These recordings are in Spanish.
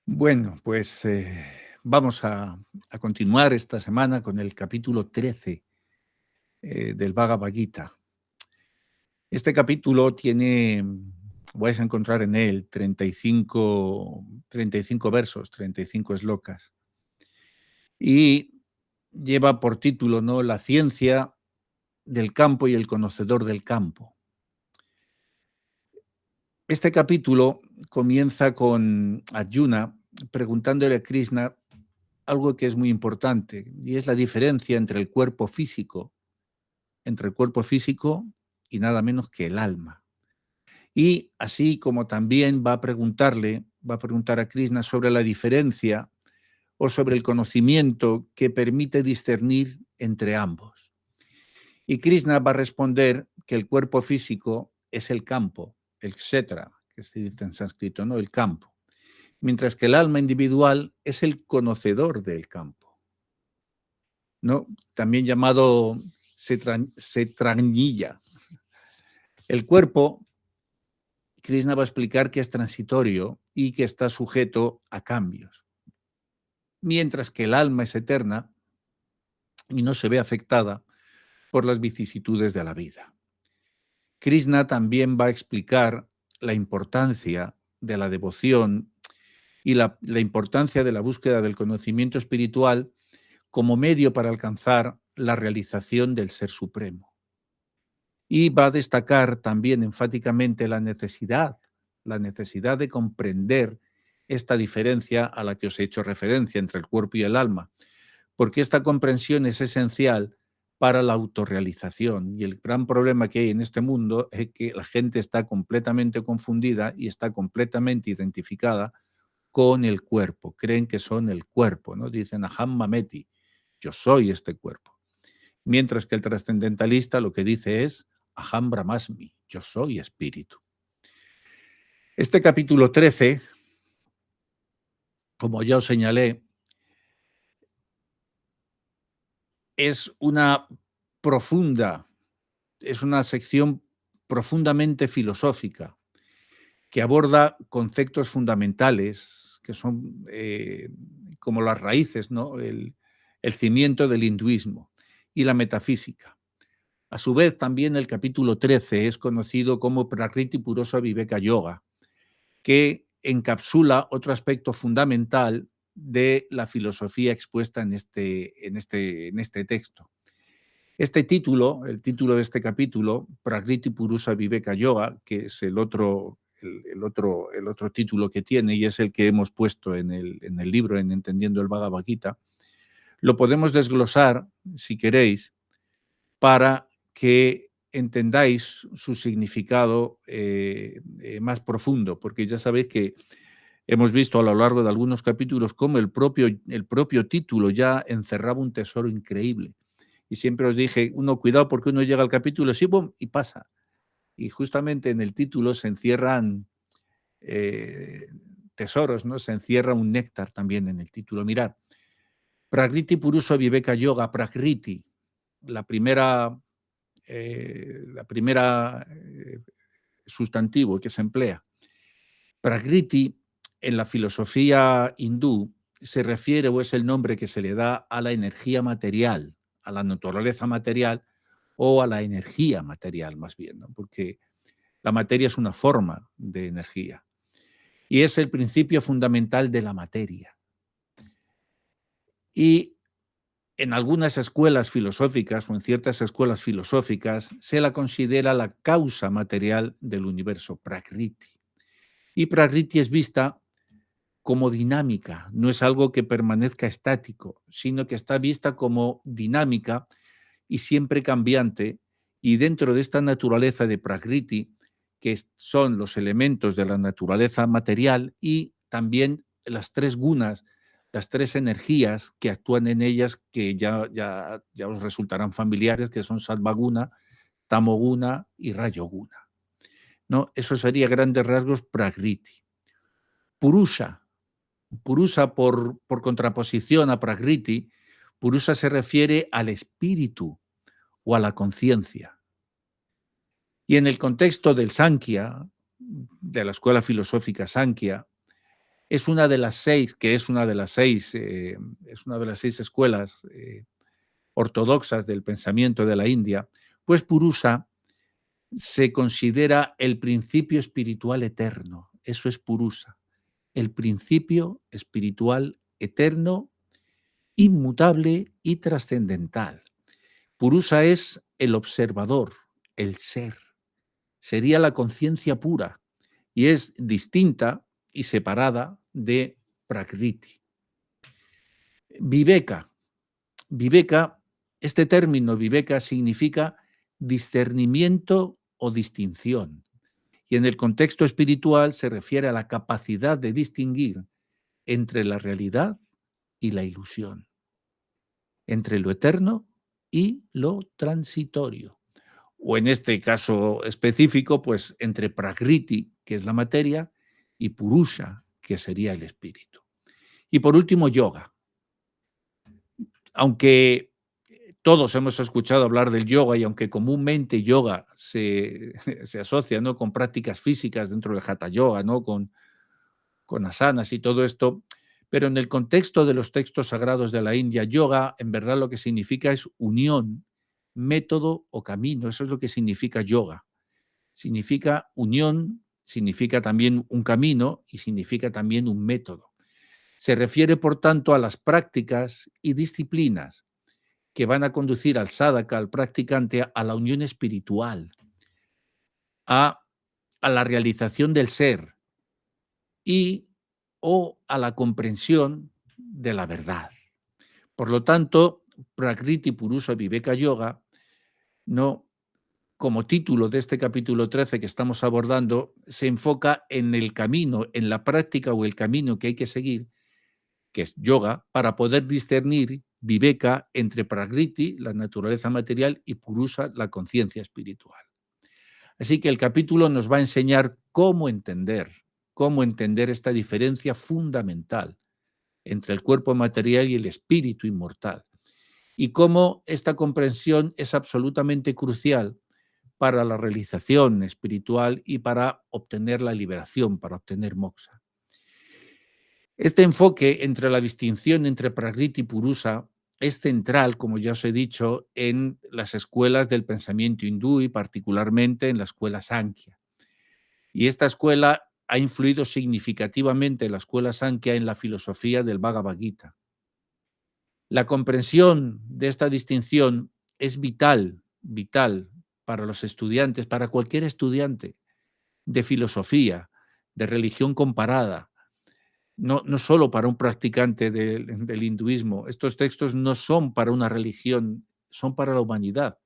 Bueno, pues vamos a continuar esta semana con el capítulo 13 del Bhagavad Gita. Este capítulo tiene, vais a encontrar en él 35 versos, 35 slokas, y lleva por título, ¿no?, la ciencia del campo y el conocedor del campo. Este capítulo comienza con Arjuna preguntándole a Krishna algo que es muy importante, y es la diferencia entre el cuerpo físico y nada menos que el alma. Y así como también va a preguntar a Krishna sobre la diferencia o sobre el conocimiento que permite discernir entre ambos. Y Krishna va a responder que el cuerpo físico es el campo, el kshetra, que se dice en sánscrito, ¿no?, el campo, mientras que el alma individual es el conocedor del campo, ¿no?, también llamado setranilla. El cuerpo, Krishna va a explicar que es transitorio y que está sujeto a cambios, mientras que el alma es eterna y no se ve afectada por las vicisitudes de la vida. Krishna también va a explicar la importancia de la devoción y la importancia de la búsqueda del conocimiento espiritual como medio para alcanzar la realización del Ser Supremo. Y va a destacar también enfáticamente la necesidad de comprender esta diferencia a la que os he hecho referencia entre el cuerpo y el alma, porque esta comprensión es esencial para la autorrealización. Y el gran problema que hay en este mundo es que la gente está completamente confundida y está completamente identificada con el cuerpo. Creen que son el cuerpo, ¿no? Dicen Aham Mameti, yo soy este cuerpo. Mientras que el trascendentalista lo que dice es Aham Brahmasmi, yo soy espíritu. Este capítulo 13, como ya os señalé, es una sección profundamente filosófica que aborda conceptos fundamentales que son como las raíces, ¿no?, el cimiento del hinduismo y la metafísica. A su vez, también el capítulo 13 es conocido como Prakriti Purusa Viveka Yoga, que encapsula otro aspecto fundamental de la filosofía expuesta en este texto. Este título, el título de este capítulo, Prakriti Purusa Viveka Yoga, que es el otro título que tiene y es el que hemos puesto en el libro, en Entendiendo el Bhagavad Gita, lo podemos desglosar, si queréis, para que entendáis su significado más profundo, porque ya sabéis que hemos visto a lo largo de algunos capítulos cómo el propio título ya encerraba un tesoro increíble. Y siempre os dije, cuidado porque uno llega al capítulo, sí, boom, y pasa. Y justamente en el título se encierran tesoros, ¿no? Se encierra un néctar también en el título. Mirad, Prakriti Purusa Viveka Yoga, Prakriti, la primera sustantivo que se emplea. Prakriti, en la filosofía hindú, se refiere o es el nombre que se le da a la energía material, a la naturaleza material o a la energía material más bien, ¿no?, porque la materia es una forma de energía y es el principio fundamental de la materia. Y en algunas escuelas filosóficas o en ciertas escuelas filosóficas se la considera la causa material del universo, Prakriti. Y Prakriti es vista como dinámica, no es algo que permanezca estático, sino que está vista como dinámica y siempre cambiante, y dentro de esta naturaleza de Prakriti, que son los elementos de la naturaleza material y también las tres gunas, las tres energías que actúan en ellas, que ya os resultarán familiares, que son Sattvaguna, Tamoguna y Rajoguna, ¿no? Eso sería grandes rasgos Prakriti. Purusha, por contraposición a Prakriti, Purusha se refiere al espíritu o a la conciencia. Y en el contexto del Sankhya, de la escuela filosófica Sankhya, es una de las seis, es una de las seis escuelas ortodoxas del pensamiento de la India, pues Purusa se considera el principio espiritual eterno. Eso es Purusa, el principio espiritual eterno, inmutable y trascendental. Purusa es el observador, el ser. Sería la conciencia pura y es distinta y separada de Prakriti. Viveka. Viveka, este término Viveka significa discernimiento o distinción. Y en el contexto espiritual se refiere a la capacidad de distinguir entre la realidad y la ilusión, entre lo eterno y lo transitorio. O en este caso específico, pues entre Prakriti, que es la materia, y Purusha, que sería el espíritu. Y por último, yoga. Aunque todos hemos escuchado hablar del yoga y aunque comúnmente yoga se asocia, ¿no?, con prácticas físicas dentro del hatha yoga, ¿no?, con asanas y todo esto, pero en el contexto de los textos sagrados de la India, yoga en verdad lo que significa es unión, método o camino. Eso es lo que significa yoga. Significa unión, significa también un camino y significa también un método. Se refiere, por tanto, a las prácticas y disciplinas que van a conducir al sadhaka, al practicante, a la unión espiritual, a la realización del ser y o a la comprensión de la verdad. Por lo tanto, Prakriti Purusa Viveka Yoga, no, como título de este capítulo 13 que estamos abordando, se enfoca en el camino, en la práctica o el camino que hay que seguir, que es yoga, para poder discernir Viveka entre Prakriti, la naturaleza material, y Purusa, la conciencia espiritual. Así que el capítulo nos va a enseñar cómo entender esta diferencia fundamental entre el cuerpo material y el espíritu inmortal, y cómo esta comprensión es absolutamente crucial para la realización espiritual y para obtener la liberación, para obtener moksha. Este enfoque entre la distinción entre Prakriti y Purusa es central, como ya os he dicho, en las escuelas del pensamiento hindú y particularmente en la escuela Sankhya. Y esta escuela ha influido significativamente en la escuela Sankhya en la filosofía del Bhagavad Gita. La comprensión de esta distinción es vital para los estudiantes, para cualquier estudiante de filosofía, de religión comparada, no solo para un practicante del hinduismo. Estos textos no son para una religión, son para la humanidad.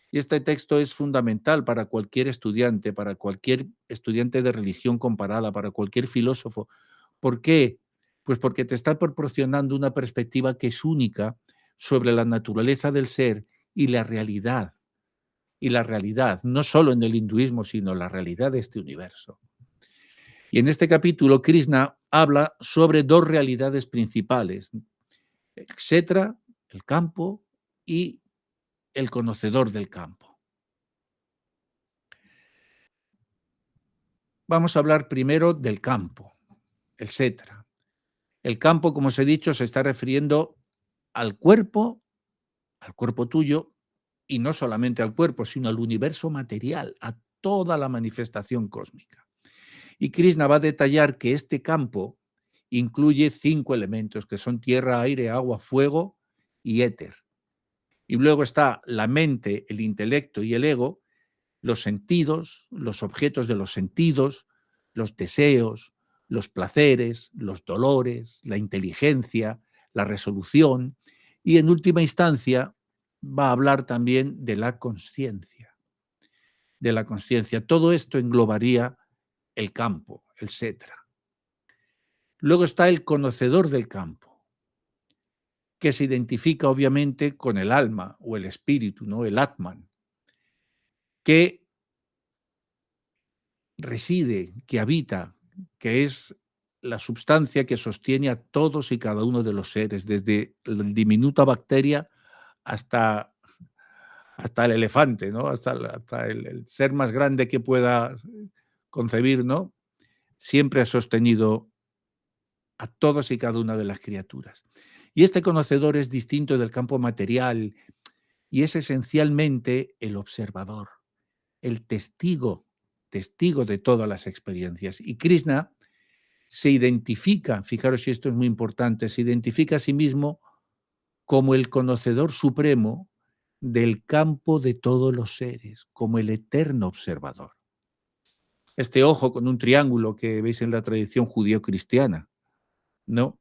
Y este texto es fundamental para cualquier estudiante de religión comparada, para cualquier filósofo. ¿Por qué? Pues porque te está proporcionando una perspectiva que es única sobre la naturaleza del ser y la realidad. Y la realidad, no solo en el hinduismo, sino la realidad de este universo. Y en este capítulo, Krishna habla sobre dos realidades principales: el kshetra, el campo, y el conocedor del campo. Vamos a hablar primero del campo, el kshetra. El campo, como os he dicho, se está refiriendo al cuerpo tuyo, y no solamente al cuerpo, sino al universo material, a toda la manifestación cósmica. Y Krishna va a detallar que este campo incluye 5 elementos, que son tierra, aire, agua, fuego y éter. Y luego está la mente, el intelecto y el ego, los sentidos, los objetos de los sentidos, los deseos, los placeres, los dolores, la inteligencia, la resolución, y en última instancia va a hablar también de la consciencia. Todo esto englobaría el campo, el kshetra. Luego está el conocedor del campo, que se identifica obviamente con el alma o el espíritu, ¿no?, el Atman, que reside, que habita, que es la substancia que sostiene a todos y cada uno de los seres, desde la diminuta bacteria hasta el elefante, ¿no?, hasta el ser más grande que pueda concebir, ¿no?, siempre ha sostenido a todas y cada una de las criaturas. Y este conocedor es distinto del campo material y es esencialmente el observador, el testigo de todas las experiencias. Y Krishna se identifica, fijaros si esto es muy importante, se identifica a sí mismo como el conocedor supremo del campo de todos los seres, como el eterno observador. Este ojo con un triángulo que veis en la tradición judío-cristiana, ¿no?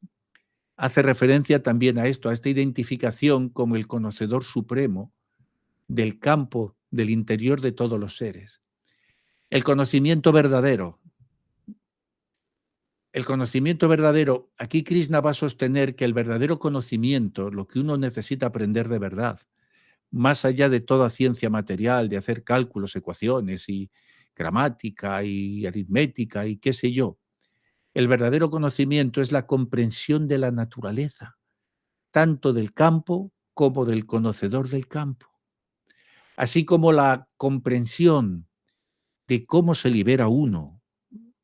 Hace referencia también a esto, a esta identificación como el conocedor supremo del campo, del interior de todos los seres. El conocimiento verdadero. El conocimiento verdadero, aquí Krishna va a sostener que el verdadero conocimiento, lo que uno necesita aprender de verdad, más allá de toda ciencia material, de hacer cálculos, ecuaciones y gramática y aritmética y qué sé yo, el verdadero conocimiento es la comprensión de la naturaleza, tanto del campo como del conocedor del campo, así como la comprensión de cómo se libera uno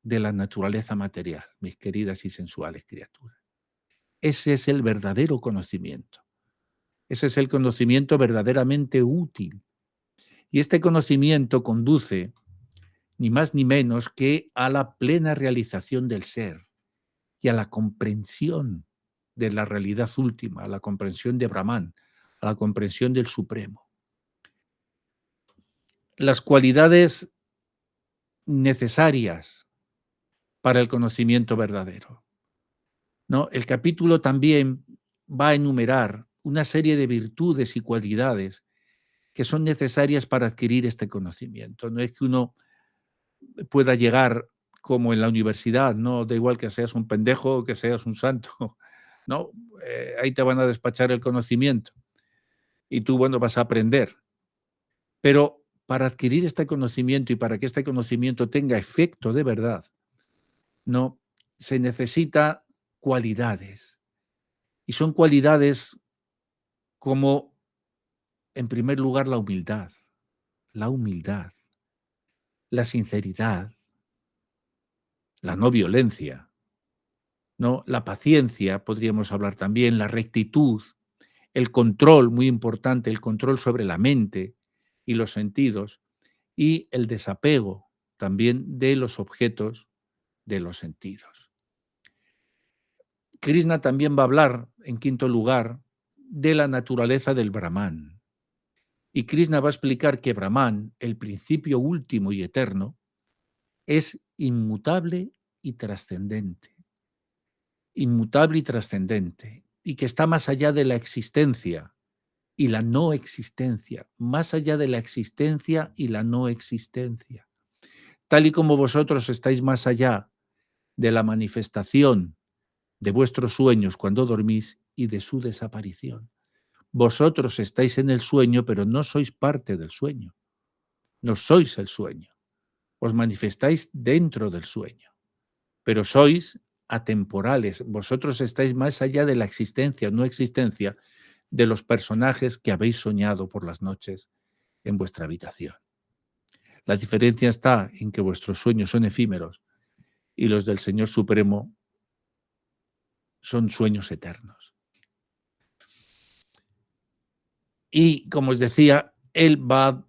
de la naturaleza material, mis queridas y sensuales criaturas. Ese es el verdadero conocimiento. Ese es el conocimiento verdaderamente útil. Y este conocimiento conduce ni más ni menos que a la plena realización del ser y a la comprensión de la realidad última, a la comprensión de Brahman, a la comprensión del Supremo. Las cualidades necesarias para el conocimiento verdadero, ¿no? El capítulo también va a enumerar una serie de virtudes y cualidades que son necesarias para adquirir este conocimiento. No es que uno pueda llegar como en la universidad, no da igual que seas un pendejo o que seas un santo, ¿no? Ahí te van a despachar el conocimiento y tú, bueno, vas a aprender. Pero para adquirir este conocimiento y para que este conocimiento tenga efecto de verdad, ¿no? Se necesita cualidades. Y son cualidades como, en primer lugar, la humildad, la sinceridad, la no violencia, ¿no? La paciencia, podríamos hablar también, la rectitud, el control, muy importante, el control sobre la mente y los sentidos, y el desapego también de los objetos de los sentidos. Krishna también va a hablar, en quinto lugar, de la naturaleza del Brahman. Y Krishna va a explicar que Brahman, el principio último y eterno, es inmutable y trascendente. Inmutable y trascendente. Y que está más allá de la existencia y la no existencia. Más allá de la existencia y la no existencia. Tal y como vosotros estáis más allá de la manifestación de vuestros sueños cuando dormís y de su desaparición. Vosotros estáis en el sueño, pero no sois parte del sueño. No sois el sueño. Os manifestáis dentro del sueño, pero sois atemporales. Vosotros estáis más allá de la existencia o no existencia de los personajes que habéis soñado por las noches en vuestra habitación. La diferencia está en que vuestros sueños son efímeros y los del Señor Supremo son sueños eternos. Y como os decía, él va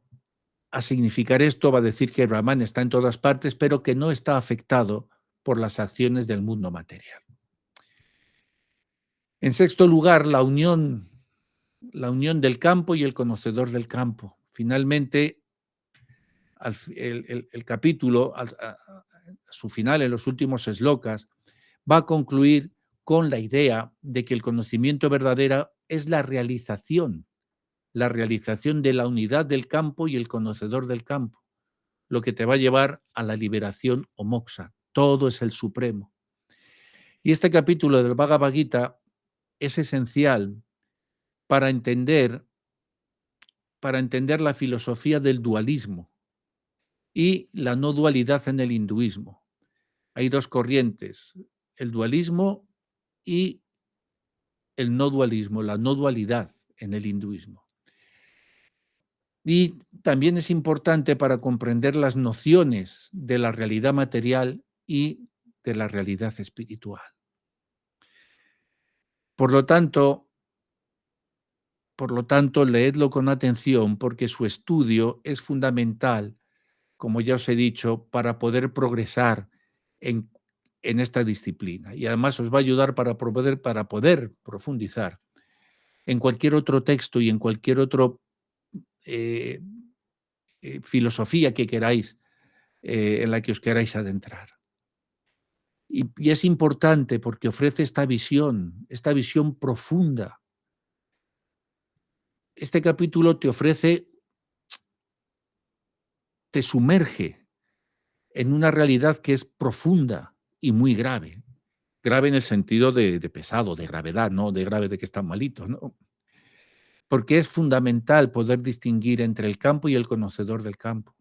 a significar esto, va a decir que Brahman está en todas partes, pero que no está afectado por las acciones del mundo material. En sexto lugar, la unión del campo y el conocedor del campo. Finalmente, el capítulo, a su final, en los últimos eslokas, va a concluir con la idea de que el conocimiento verdadero es la realización de la unidad del campo y el conocedor del campo, lo que te va a llevar a la liberación o moksha. Todo es el supremo. Y este capítulo del Bhagavad Gita es esencial para entender la filosofía del dualismo y la no dualidad en el hinduismo. Hay dos corrientes, el dualismo y el no dualismo, la no dualidad en el hinduismo. Y también es importante para comprender las nociones de la realidad material y de la realidad espiritual. Por lo tanto, leedlo con atención porque su estudio es fundamental, como ya os he dicho, para poder progresar en, en esta disciplina. Y además os va a ayudar para poder profundizar en cualquier otro texto y en cualquier otro eh, filosofía que queráis, en la que os queráis adentrar. Y es importante porque ofrece esta visión profunda. Este capítulo te ofrece, te sumerge en una realidad que es profunda y muy grave. Grave en el sentido de pesado, de gravedad, no de grave de que están malitos, ¿no? Porque es fundamental poder distinguir entre el campo y el conocedor del campo,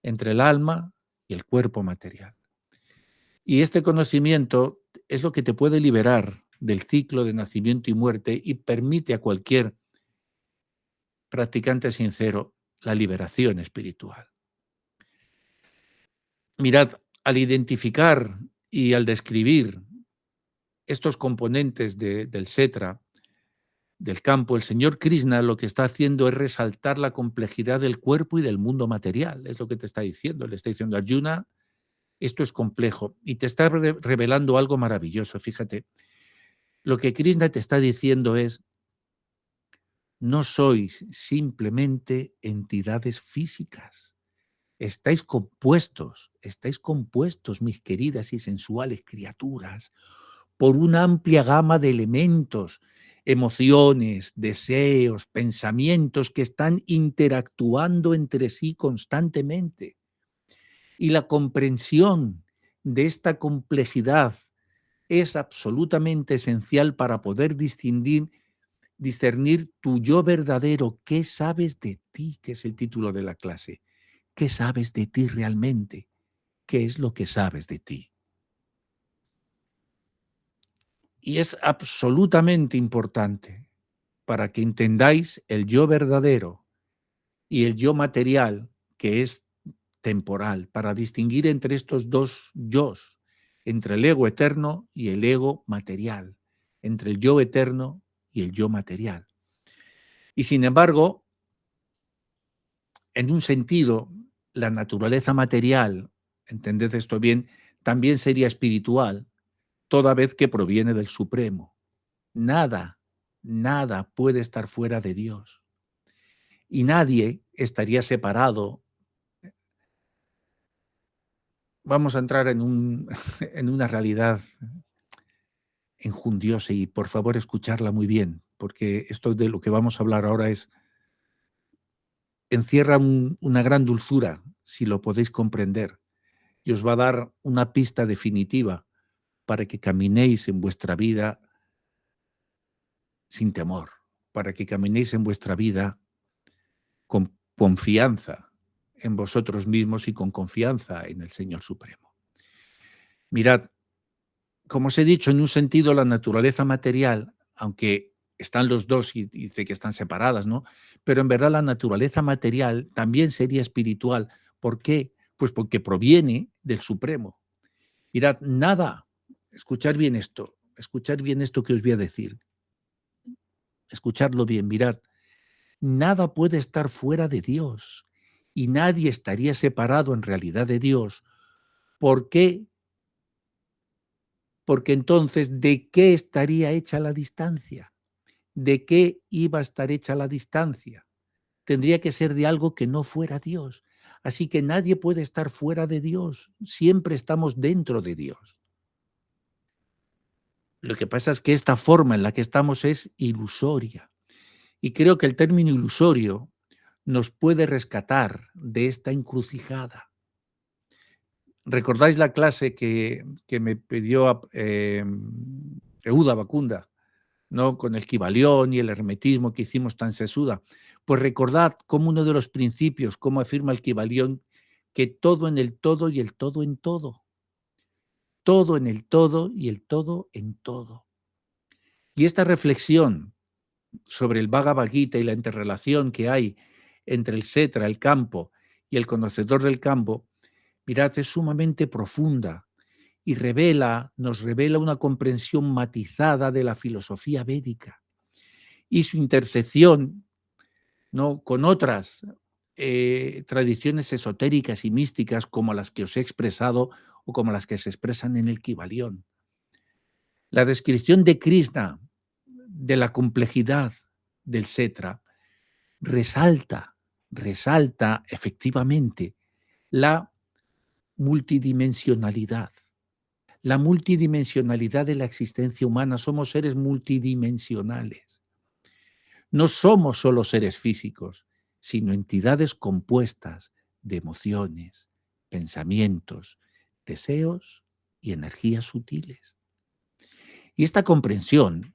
entre el alma y el cuerpo material. Y este conocimiento es lo que te puede liberar del ciclo de nacimiento y muerte y permite a cualquier practicante sincero la liberación espiritual. Mirad, al identificar y al describir estos componentes del Setra, del campo, el señor Krishna lo que está haciendo es resaltar la complejidad del cuerpo y del mundo material. Es lo que te está diciendo. Le está diciendo a Arjuna, esto es complejo. Y te está revelando algo maravilloso. Fíjate, lo que Krishna te está diciendo es, no sois simplemente entidades físicas. Estáis compuestos, mis queridas y sensuales criaturas, por una amplia gama de elementos, emociones, deseos, pensamientos que están interactuando entre sí constantemente. Y la comprensión de esta complejidad es absolutamente esencial para poder discernir tu yo verdadero. ¿Qué sabes de ti? Que es el título de la clase. ¿Qué sabes de ti realmente? ¿Qué es lo que sabes de ti? Y es absolutamente importante para que entendáis el yo verdadero y el yo material, que es temporal, para distinguir entre estos dos yos, entre el ego eterno y el ego material, entre el yo eterno y el yo material. Y sin embargo, en un sentido, la naturaleza material, entended esto bien, también sería espiritual, toda vez que proviene del Supremo. Nada, nada puede estar fuera de Dios. Y nadie estaría separado. Vamos a entrar en una realidad enjundiosa y por favor escucharla muy bien, porque esto de lo que vamos a hablar ahora encierra una gran dulzura, si lo podéis comprender, y os va a dar una pista definitiva para que caminéis en vuestra vida sin temor, para que caminéis en vuestra vida con confianza en vosotros mismos y con confianza en el Señor Supremo. Mirad, como os he dicho, en un sentido la naturaleza material, aunque están los dos y dice que están separadas, ¿no? Pero en verdad la naturaleza material también sería espiritual. ¿Por qué? Pues porque proviene del Supremo. Mirad, nada, escuchad bien esto que os voy a decir, escuchadlo bien, mirad, nada puede estar fuera de Dios y nadie estaría separado en realidad de Dios. ¿Por qué? Porque entonces, ¿de qué estaría hecha la distancia? ¿De qué iba a estar hecha la distancia? Tendría que ser de algo que no fuera Dios. Así que nadie puede estar fuera de Dios. Siempre estamos dentro de Dios. Lo que pasa es que esta forma en la que estamos es ilusoria. Y creo que el término ilusorio nos puede rescatar de esta encrucijada. ¿Recordáis la clase que me pidió Euda Bacunda, ¿no? Con el Kybalión y el hermetismo que hicimos tan sesuda? Pues recordad como uno de los principios, cómo afirma el Kybalión, que todo en el todo y el todo en todo. Todo en el todo y el todo en todo. Y esta reflexión sobre el Bhagavad Gita y la interrelación que hay entre el Setra, el campo, y el conocedor del campo, mirad, es sumamente profunda y nos revela una comprensión matizada de la filosofía védica y su intersección, ¿no?, con otras tradiciones esotéricas y místicas como las que os he expresado o como las que se expresan en el Kybalión. La descripción de Krishna, de la complejidad del Setra, resalta efectivamente la multidimensionalidad. La multidimensionalidad de la existencia humana. Somos seres multidimensionales. No somos solo seres físicos, sino entidades compuestas de emociones, pensamientos, deseos y energías sutiles. Y esta comprensión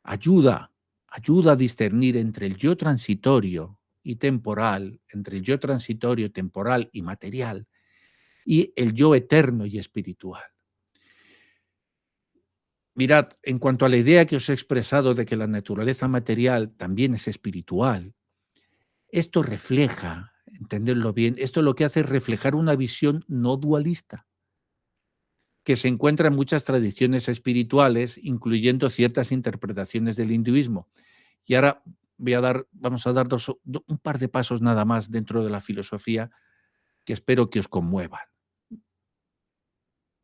ayuda a discernir entre el yo transitorio y temporal, entre el yo transitorio, temporal y material, y el yo eterno y espiritual. Mirad, en cuanto a la idea que os he expresado de que la naturaleza material también es espiritual, esto refleja, entenderlo bien, esto lo que hace es reflejar una visión no dualista, que se encuentra en muchas tradiciones espirituales, incluyendo ciertas interpretaciones del hinduismo. Y ahora vamos a dar un par de pasos nada más dentro de la filosofía que espero que os conmuevan,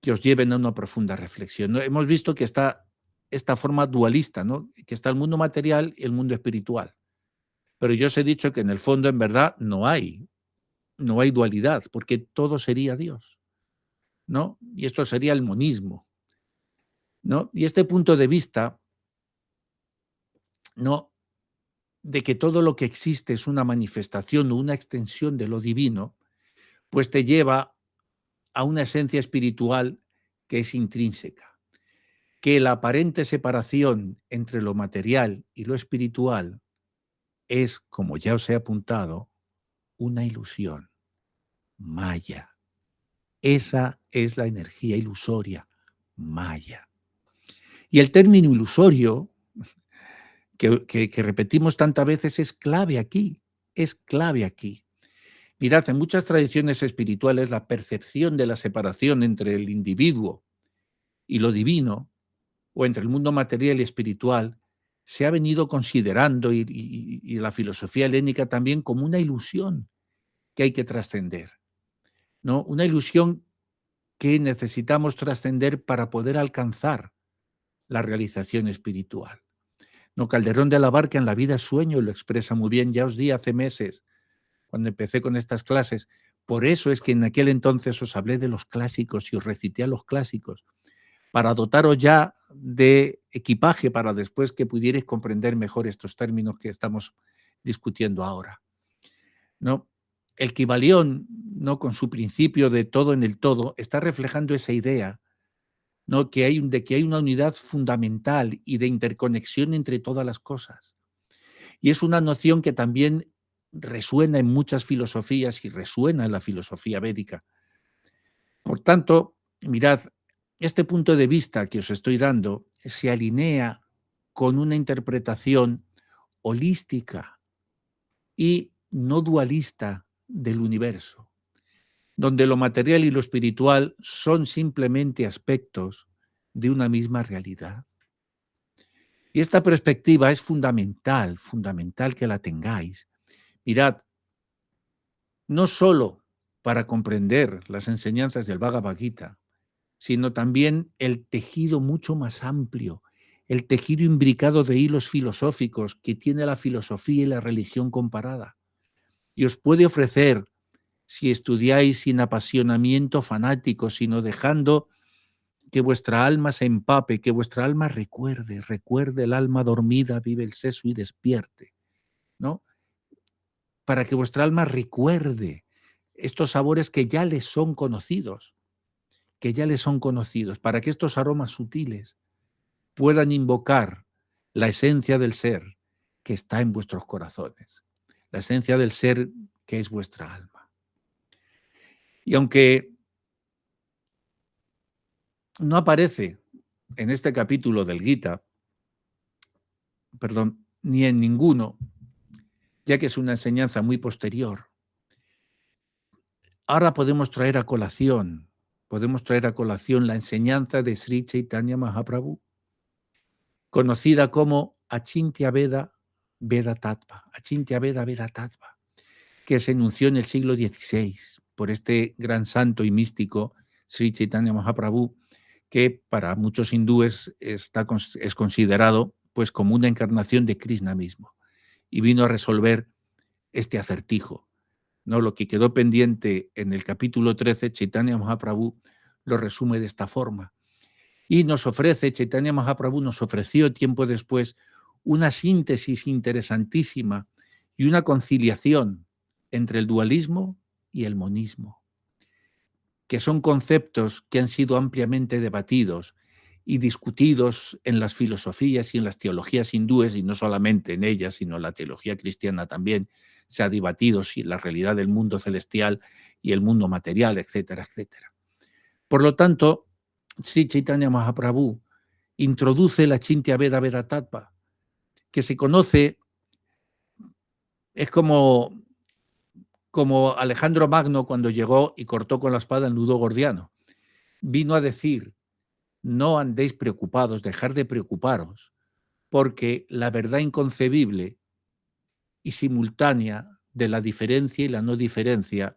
que os lleven a una profunda reflexión, ¿no? Hemos visto que está esta forma dualista, ¿no?, que está el mundo material y el mundo espiritual. Pero yo os he dicho que en el fondo, en verdad, no hay dualidad, porque todo sería Dios, ¿no? Y esto sería el monismo, ¿no? Y este punto de vista, ¿no?, de que todo lo que existe es una manifestación o una extensión de lo divino, pues te lleva a una esencia espiritual que es intrínseca, que la aparente separación entre lo material y lo espiritual es, como ya os he apuntado, una ilusión, maya. Esa es la energía ilusoria, maya. Y el término ilusorio, que repetimos tantas veces, es clave aquí, es clave aquí. Mirad, en muchas tradiciones espirituales la percepción de la separación entre el individuo y lo divino, o entre el mundo material y espiritual, se ha venido considerando, y la filosofía helénica también, como una ilusión que hay que trascender, ¿no? Una ilusión que necesitamos trascender para poder alcanzar la realización espiritual. No, Calderón de la Barca en La vida es sueño lo expresa muy bien. Ya os di hace meses, cuando empecé con estas clases, por eso es que en aquel entonces os hablé de los clásicos y os recité a los clásicos, para dotaros ya de equipaje para después que pudierais comprender mejor estos términos que estamos discutiendo ahora, ¿no? El Kybalión, ¿no?, con su principio de todo en el todo, está reflejando esa idea, ¿no?, de que hay una unidad fundamental y de interconexión entre todas las cosas. Y es una noción que también resuena en muchas filosofías y resuena en la filosofía védica. Por tanto, mirad, este punto de vista que os estoy dando se alinea con una interpretación holística y no dualista del universo, donde lo material y lo espiritual son simplemente aspectos de una misma realidad. Y esta perspectiva es fundamental que la tengáis. Mirad, no solo para comprender las enseñanzas del Bhagavad Gita, sino también el tejido mucho más amplio, el tejido imbricado de hilos filosóficos que tiene la filosofía y la religión comparada. Y os puede ofrecer, si estudiáis sin apasionamiento fanático, sino dejando que vuestra alma se empape, que vuestra alma recuerde el alma dormida, vive el seso y despierte, ¿no? Para que vuestra alma recuerde estos sabores que ya les son conocidos, para que estos aromas sutiles puedan invocar la esencia del ser que está en vuestros corazones, la esencia del ser que es vuestra alma. Y aunque no aparece en este capítulo del Gita, ni en ninguno, ya que es una enseñanza muy posterior, ahora podemos traer a colación podemos traer a colación la enseñanza de Sri Chaitanya Mahaprabhu, conocida como Achintya Veda Veda Tattva, Achintya Veda Veda Tattva, que se enunció en el siglo XVI por este gran santo y místico Sri Chaitanya Mahaprabhu, que para muchos hindúes es considerado pues como una encarnación de Krishna mismo, y vino a resolver este acertijo, ¿no? Lo que quedó pendiente en el capítulo 13, Chaitanya Mahaprabhu lo resume de esta forma. Y nos ofrece, Chaitanya Mahaprabhu nos ofreció tiempo después una síntesis interesantísima y una conciliación entre el dualismo y el monismo, que son conceptos que han sido ampliamente debatidos y discutidos en las filosofías y en las teologías hindúes, y no solamente en ellas, sino en la teología cristiana también se ha debatido si la realidad del mundo celestial y el mundo material, etcétera, etcétera. Por lo tanto, Sri Chaitanya Mahaprabhu introduce la Achintya Veda Veda Tattva, que se conoce, es como Alejandro Magno cuando llegó y cortó con la espada el nudo gordiano. Vino a decir: no andéis preocupados, dejad de preocuparos, porque la verdad inconcebible y simultánea de la diferencia y la no diferencia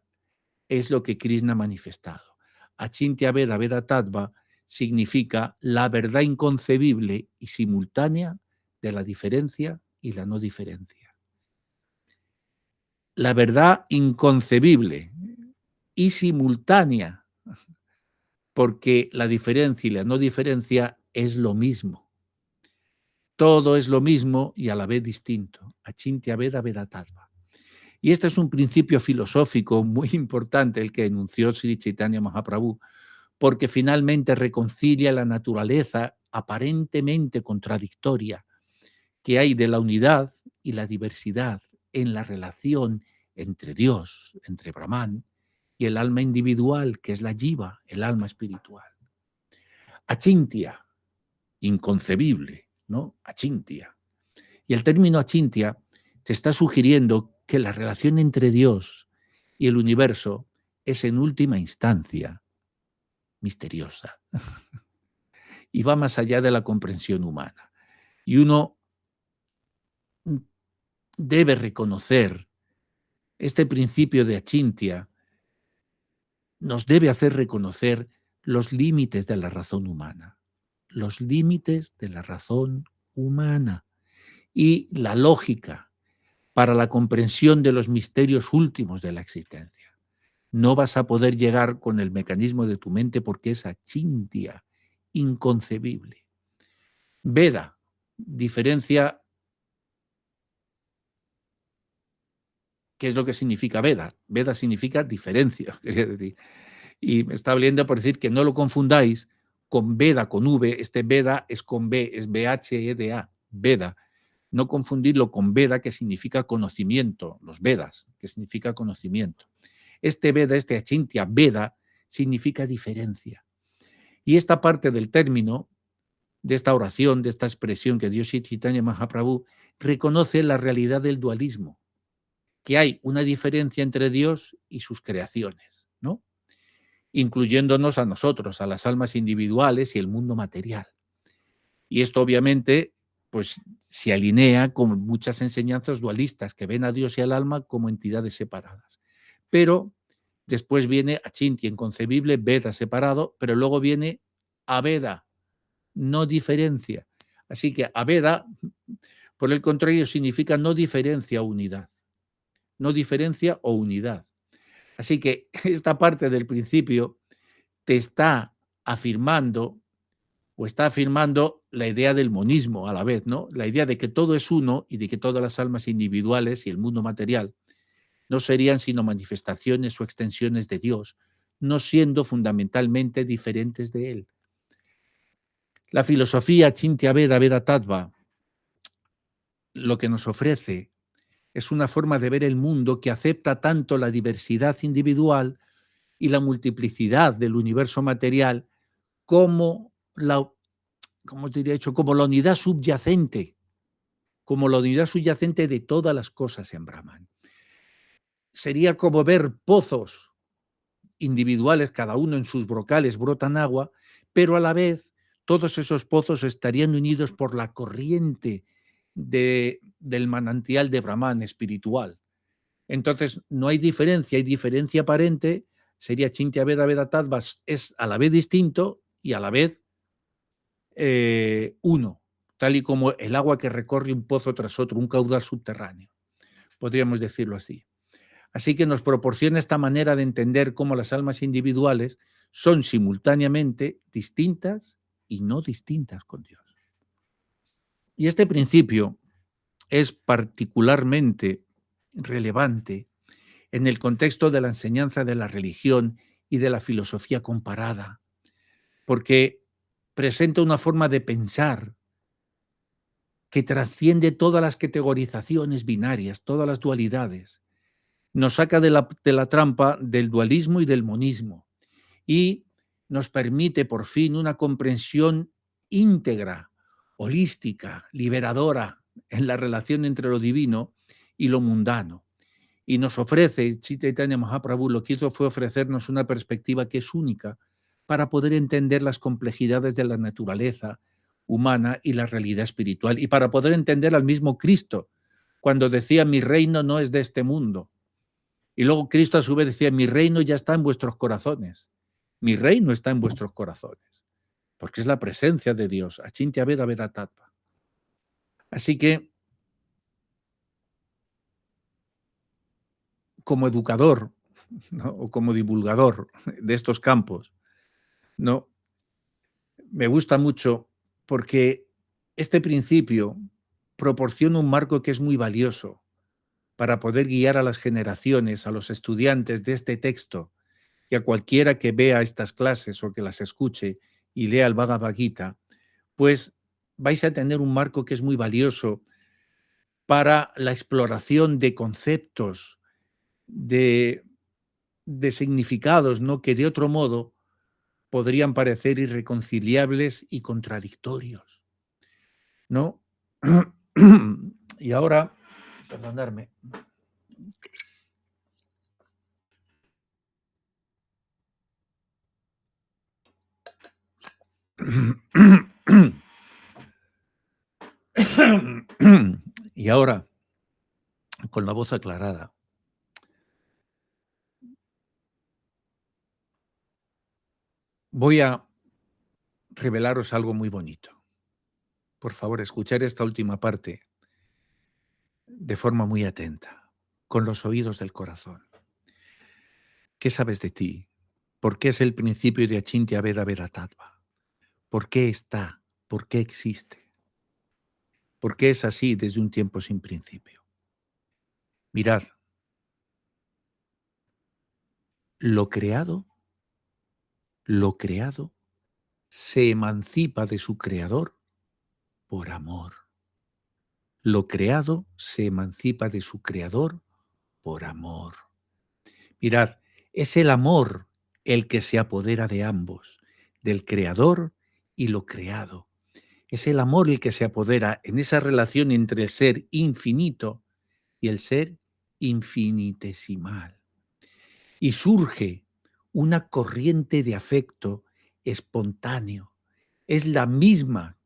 es lo que Krishna ha manifestado. Achintya Veda Veda Tattva significa la verdad inconcebible y simultánea de la diferencia y la no diferencia. La verdad inconcebible y simultánea, porque la diferencia y la no diferencia es lo mismo. Todo es lo mismo y a la vez distinto. Achintya Veda Veda Tattva. Y este es un principio filosófico muy importante, el que enunció Sri Chaitanya Mahaprabhu, porque finalmente reconcilia la naturaleza aparentemente contradictoria que hay de la unidad y la diversidad en la relación entre Dios, entre Brahman, y el alma individual, que es la jiva, el alma espiritual. Achintya, inconcebible, ¿no? Achintya. Y el término achintya te está sugiriendo que la relación entre Dios y el universo es en última instancia misteriosa y va más allá de la comprensión humana. Y uno debe reconocer este principio de achintya, nos debe hacer reconocer los límites de la razón humana, los límites de la razón humana y la lógica para la comprensión de los misterios últimos de la existencia. No vas a poder llegar con el mecanismo de tu mente porque es achintya, inconcebible. Veda, diferencia. ¿Qué es lo que significa Veda? Veda significa diferencia, quería decir. Y me está hablando por decir que no lo confundáis con Veda, con V. Este Veda es con B, es B-H-E-D-A, Veda. No confundirlo con Veda, que significa conocimiento, los Vedas, que significa conocimiento. Este Veda, este Achintya Veda, significa diferencia. Y esta parte del término, de esta oración, de esta expresión que dio Sri Chaitanya Mahaprabhu, reconoce la realidad del dualismo, que hay una diferencia entre Dios y sus creaciones, ¿no? Incluyéndonos a nosotros, a las almas individuales y el mundo material. Y esto obviamente pues, se alinea con muchas enseñanzas dualistas que ven a Dios y al alma como entidades separadas. Pero después viene Achintya, inconcebible, Veda separado, pero luego viene Aveda, no diferencia. Así que Aveda, por el contrario, significa no diferencia o unidad. No diferencia o unidad. Así que esta parte del principio te está afirmando o está afirmando la idea del monismo a la vez, ¿no? La idea de que todo es uno y de que todas las almas individuales y el mundo material no serían sino manifestaciones o extensiones de Dios, no siendo fundamentalmente diferentes de Él. La filosofía Achintya Veda Veda Tattva lo que nos ofrece es una forma de ver el mundo que acepta tanto la diversidad individual y la multiplicidad del universo material como la, como diría hecho, como la unidad subyacente, de todas las cosas en Brahman. Sería como ver pozos individuales, cada uno en sus brocales, brotan agua, pero a la vez todos esos pozos estarían unidos por la corriente del manantial de Brahman espiritual. Entonces, no hay diferencia aparente, sería Chintya Veda Veda Tattva, es a la vez distinto y a la vez uno, tal y como el agua que recorre un pozo tras otro, un caudal subterráneo, podríamos decirlo así. Así que nos proporciona esta manera de entender cómo las almas individuales son simultáneamente distintas y no distintas con Dios. Y este principio es particularmente relevante en el contexto de la enseñanza de la religión y de la filosofía comparada, porque presenta una forma de pensar que trasciende todas las categorizaciones binarias, todas las dualidades. Nos saca de la trampa del dualismo y del monismo y nos permite por fin una comprensión íntegra, holística, liberadora en la relación entre lo divino y lo mundano. Y nos ofrece, Sri Chaitanya Mahaprabhu lo que hizo fue ofrecernos una perspectiva que es única para poder entender las complejidades de la naturaleza humana y la realidad espiritual, y para poder entender al mismo Cristo, cuando decía, mi reino no es de este mundo. Y luego Cristo a su vez decía, mi reino ya está en vuestros corazones. Mi reino está en vuestros corazones, porque es la presencia de Dios, Achintya Veda Veda Tattva. Así que, como educador, ¿no?, o como divulgador de estos campos, ¿no?, me gusta mucho porque este principio proporciona un marco que es muy valioso para poder guiar a las generaciones, a los estudiantes de este texto, y a cualquiera que vea estas clases o que las escuche y lea el Bhagavad Gita, pues vais a tener un marco que es muy valioso para la exploración de conceptos, de significados, ¿no?, que de otro modo podrían parecer irreconciliables y contradictorios, ¿no? Y ahora, perdonadme. Y ahora, con la voz aclarada, voy a revelaros algo muy bonito. Por favor, escuchar esta última parte de forma muy atenta, con los oídos del corazón. ¿Qué sabes de ti? ¿Por qué es el principio de Achintya Veda Veda Tattva? ¿Por qué está? ¿Por qué existe? ¿Por qué es así desde un tiempo sin principio? Mirad, lo creado se emancipa de su creador por amor. Lo creado se emancipa de su creador por amor. Mirad, es el amor el que se apodera de ambos, del creador y lo creado. Es el amor el que se apodera en esa relación entre el ser infinito y el ser infinitesimal. Y surge una corriente de afecto espontáneo. Es la misma.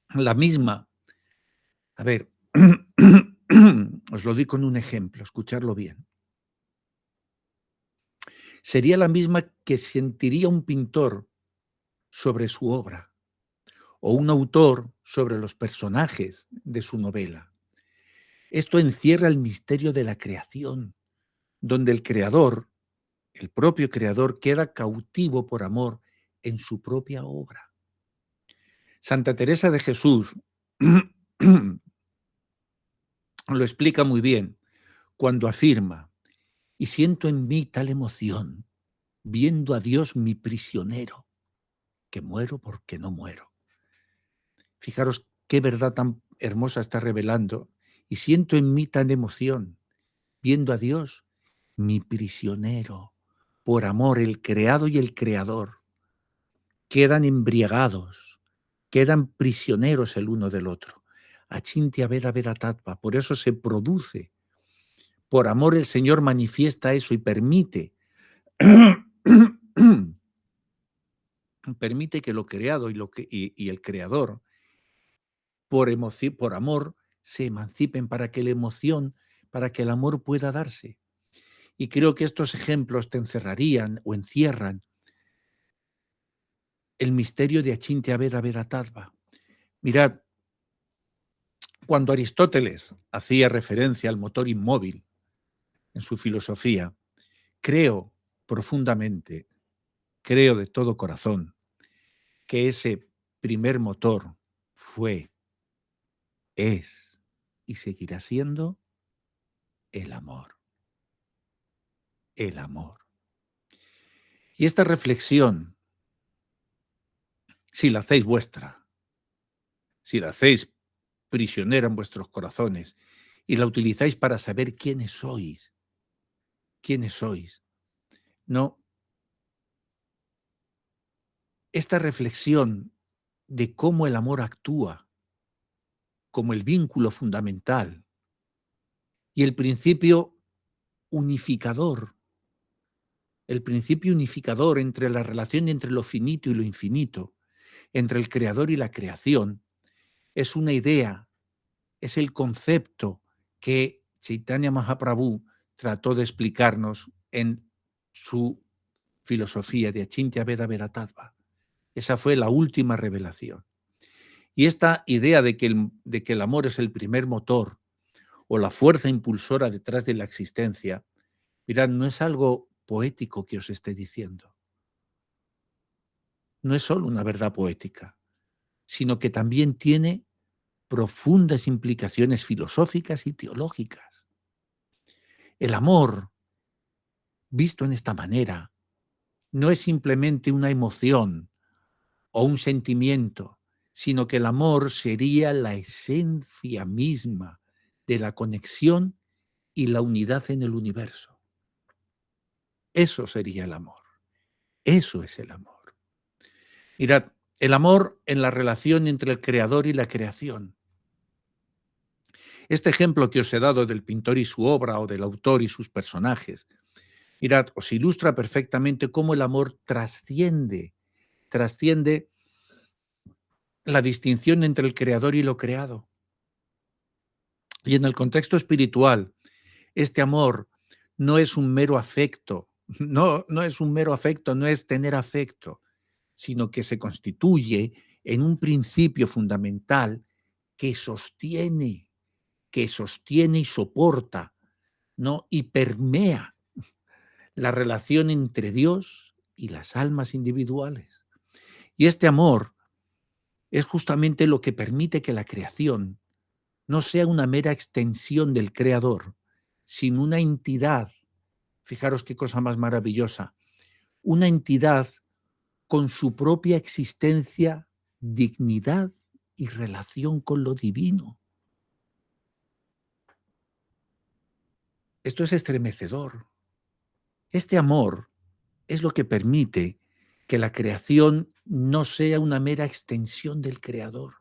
A ver, os lo doy con un ejemplo, escucharlo bien. Sería la misma que sentiría un pintor sobre su obra o un autor sobre los personajes de su novela. Esto encierra el misterio de la creación, donde el creador, el propio creador, queda cautivo por amor en su propia obra. Santa Teresa de Jesús lo explica muy bien cuando afirma, y siento en mí tal emoción, viendo a Dios mi prisionero, que muero porque no muero. Fijaros qué verdad tan hermosa está revelando, y siento en mí tan emoción, viendo a Dios mi prisionero, por amor, el creado y el creador quedan embriagados, quedan prisioneros el uno del otro. Achintya Veda Veda Tattva, por eso se produce. Por amor el Señor manifiesta eso y permite permite que lo creado y el creador, por amor, se emancipen para que la emoción, para que el amor pueda darse. Y creo que estos ejemplos te encerrarían o encierran el misterio de Achintya Veda Vedatattva. Mirad, cuando Aristóteles hacía referencia al motor inmóvil en su filosofía, creo profundamente, creo de todo corazón, que ese primer motor fue, es y seguirá siendo el amor. El amor. Y esta reflexión, si la hacéis vuestra, si la hacéis prisionera en vuestros corazones y la utilizáis para saber quiénes sois, no, esta reflexión de cómo el amor actúa como el vínculo fundamental y el principio unificador entre la relación entre lo finito y lo infinito, entre el creador y la creación, es una idea, es el concepto que Chaitanya Mahaprabhu trató de explicarnos en su filosofía de Achintya Veda Vedatattva. Esa fue la última revelación. Y esta idea de que el amor es el primer motor o la fuerza impulsora detrás de la existencia, mirad, no es algo poético que os esté diciendo. No es solo una verdad poética, sino que también tiene profundas implicaciones filosóficas y teológicas. El amor, visto en esta manera, no es simplemente una emoción o un sentimiento, sino que el amor sería la esencia misma de la conexión y la unidad en el universo. Eso sería el amor. Eso es el amor. Mirad, el amor en la relación entre el creador y la creación. Este ejemplo que os he dado del pintor y su obra o del autor y sus personajes, mirad, os ilustra perfectamente cómo el amor trasciende la distinción entre el creador y lo creado. Y en el contexto espiritual, este amor no es un mero afecto, no es un mero afecto, no es tener afecto, sino que se constituye en un principio fundamental que sostiene y soporta, ¿no? Y permea la relación entre Dios y las almas individuales. Y este amor es justamente lo que permite que la creación no sea una mera extensión del Creador, sino una entidad, fijaros qué cosa más maravillosa, una entidad con su propia existencia, dignidad y relación con lo divino. Esto es estremecedor. Este amor es lo que permite que la creación no sea una mera extensión del Creador.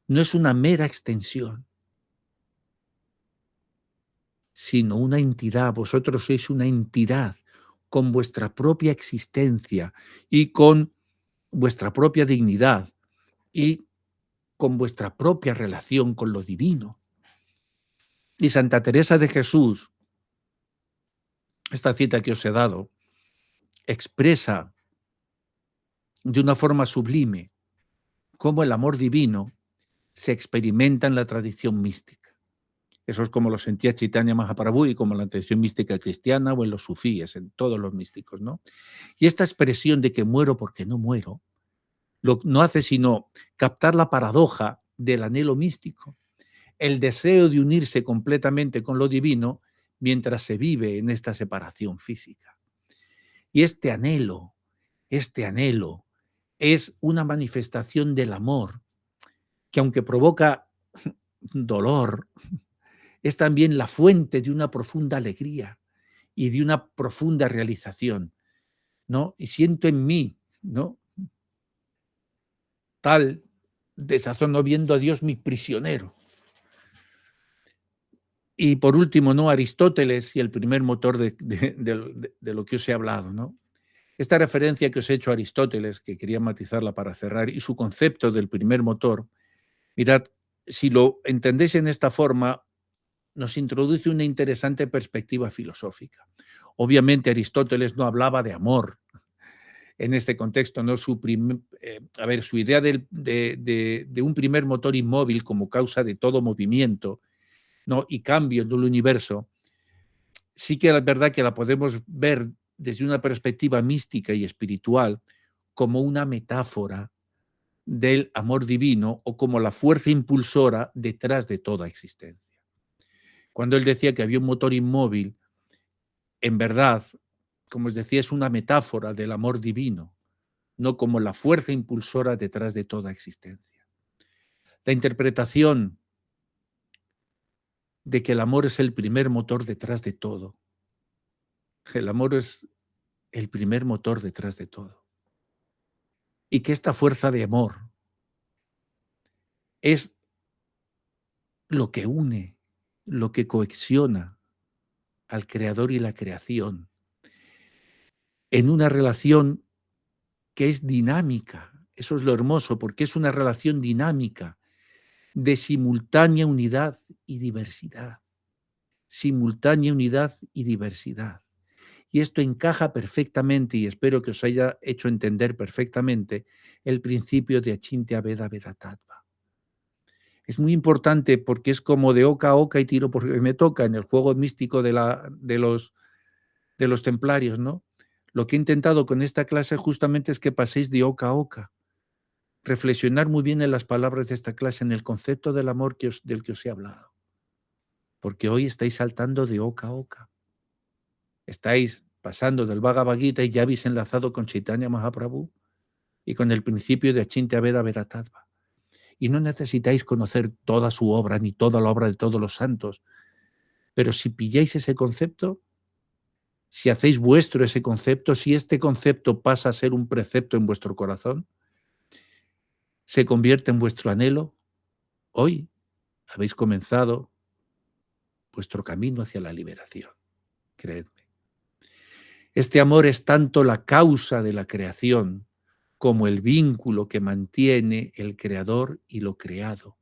No es una mera extensión, sino una entidad. Vosotros sois una entidad con vuestra propia existencia y con vuestra propia dignidad y con vuestra propia relación con lo divino. Y Santa Teresa de Jesús, esta cita que os he dado, expresa de una forma sublime cómo el amor divino se experimenta en la tradición mística. Eso es como lo sentía Chaitanya Mahaprabhu y como la tradición mística cristiana o en los sufíes, en todos los místicos, ¿no? Y esta expresión de que muero porque no muero, no hace sino captar la paradoja del anhelo místico, el deseo de unirse completamente con lo divino mientras se vive en esta separación física. Y este anhelo es una manifestación del amor que aunque provoca dolor, es también la fuente de una profunda alegría y de una profunda realización, ¿no? Y siento en mí, ¿no? Tal desazón no viendo a Dios mi prisionero. Y por último, ¿no? Aristóteles y el primer motor de lo que os he hablado, ¿no? Esta referencia que os he hecho a Aristóteles, que quería matizarla para cerrar, y su concepto del primer motor, mirad, si lo entendéis en esta forma, nos introduce una interesante perspectiva filosófica. Obviamente Aristóteles no hablaba de amor en este contexto, ¿no? Su idea de un primer motor inmóvil como causa de todo movimiento, ¿no? Y cambio en el universo, sí que es verdad que la podemos ver desde una perspectiva mística y espiritual como una metáfora del amor divino o como la fuerza impulsora detrás de toda existencia. Cuando él decía que había un motor inmóvil, en verdad, como os decía, es una metáfora del amor divino, no como la fuerza impulsora detrás de toda existencia. La interpretación de que el amor es el primer motor detrás de todo. El amor es el primer motor detrás de todo. Y que esta fuerza de amor es lo que une, lo que cohesiona al creador y la creación en una relación que es dinámica. Eso es lo hermoso, porque es una relación dinámica de simultánea unidad y diversidad. Simultánea unidad y diversidad. Y esto encaja perfectamente, y espero que os haya hecho entender perfectamente, el principio de Achintya Veda Vedatattva. Es muy importante porque es como de oca a oca y tiro porque me toca en el juego místico de los templarios, ¿no? Lo que he intentado con esta clase justamente es que paséis de oca a oca. Reflexionar muy bien en las palabras de esta clase, en el concepto del amor del que os he hablado. Porque hoy estáis saltando de oca a oca. Estáis pasando del Bhagavad Gita y ya habéis enlazado con Chaitanya Mahaprabhu y con el principio de Achintya Veda Vedatattva. Y no necesitáis conocer toda su obra ni toda la obra de todos los santos, pero si pilláis ese concepto, si hacéis vuestro ese concepto, si este concepto pasa a ser un precepto en vuestro corazón, se convierte en vuestro anhelo, hoy habéis comenzado vuestro camino hacia la liberación, creedme. Este amor es tanto la causa de la creación como el vínculo que mantiene el creador y lo creado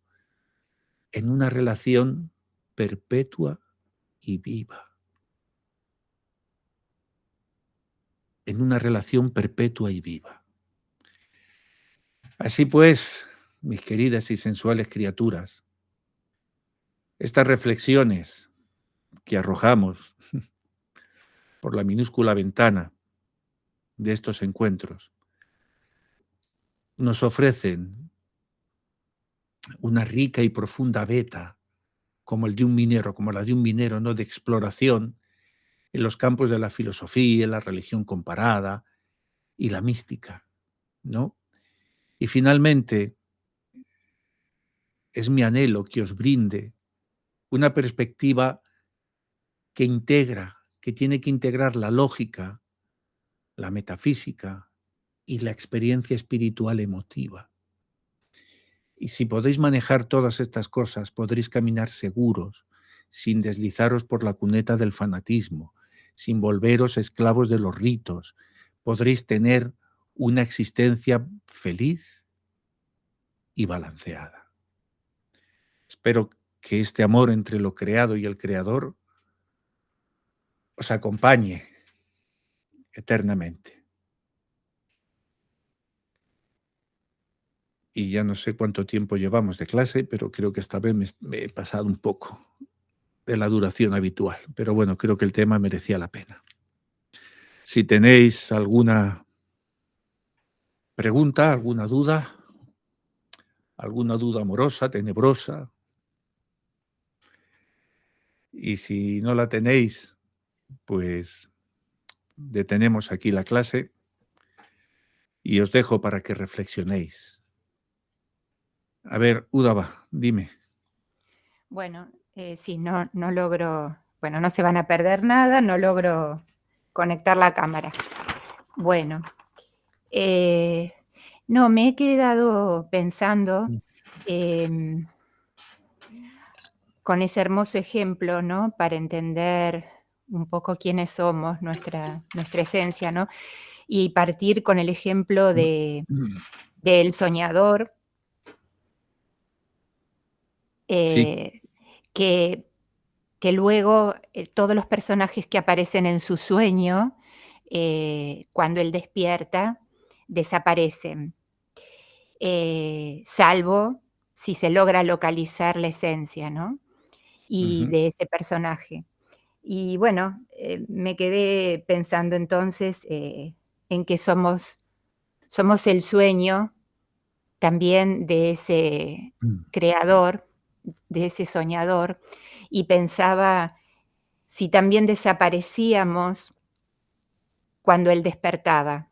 en una relación perpetua y viva. En una relación perpetua y viva. Así pues, mis queridas y sensuales criaturas, estas reflexiones que arrojamos por la minúscula ventana de estos encuentros nos ofrecen una rica y profunda veta, como el de un minero, como la de un minero, ¿no? De exploración en los campos de la filosofía, la religión comparada y la mística, ¿no? Y finalmente, es mi anhelo que os brinde una perspectiva que integra, que tiene que integrar la lógica, la metafísica y la experiencia espiritual emotiva. Y si podéis manejar todas estas cosas, podréis caminar seguros, sin deslizaros por la cuneta del fanatismo, sin volveros esclavos de los ritos. Podréis tener una existencia feliz y balanceada. Espero que este amor entre lo creado y el creador os acompañe eternamente. Y ya no sé cuánto tiempo llevamos de clase, pero creo que esta vez me he pasado un poco de la duración habitual. Pero bueno, creo que el tema merecía la pena. Si tenéis alguna pregunta, alguna duda amorosa, tenebrosa, y si no la tenéis, pues detenemos aquí la clase y os dejo para que reflexionéis. A ver, Udava, dime. Bueno, sí, no logro, bueno, no se van a perder nada, no logro conectar la cámara. Bueno, no, me he quedado pensando con ese hermoso ejemplo, ¿no? Para entender un poco quiénes somos, nuestra esencia, ¿no? Y partir con el ejemplo del soñador, Sí. que luego todos los personajes que aparecen en su sueño, cuando él despierta, desaparecen, salvo si se logra localizar la esencia, ¿no? Y Ujú. de ese personaje. Y bueno, me quedé pensando entonces en que somos el sueño también de ese Mm. creador, de ese soñador, y pensaba si también desaparecíamos cuando él despertaba.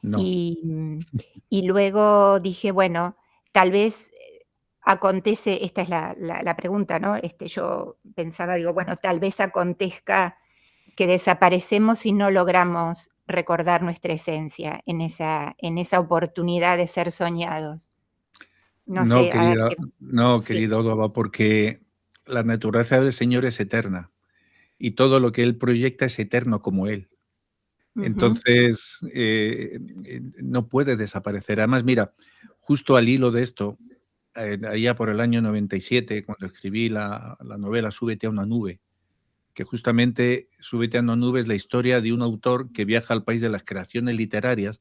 No, Y luego dije, bueno, tal vez acontece, esta es la pregunta, ¿no? Yo pensaba, digo, bueno, tal vez acontezca que desaparecemos y no logramos recordar nuestra esencia en esa oportunidad de ser soñados. No no, sé, a ver querida, qué. no, Sí. querida Odova, porque la naturaleza del Señor es eterna y todo lo que Él proyecta es eterno como Él. Ujú, Entonces, no puede desaparecer. Además, mira, justo al hilo de esto, allá por el año 97, cuando escribí la novela Súbete a una nube, que justamente Súbete a una nube es la historia de un autor que viaja al país de las creaciones literarias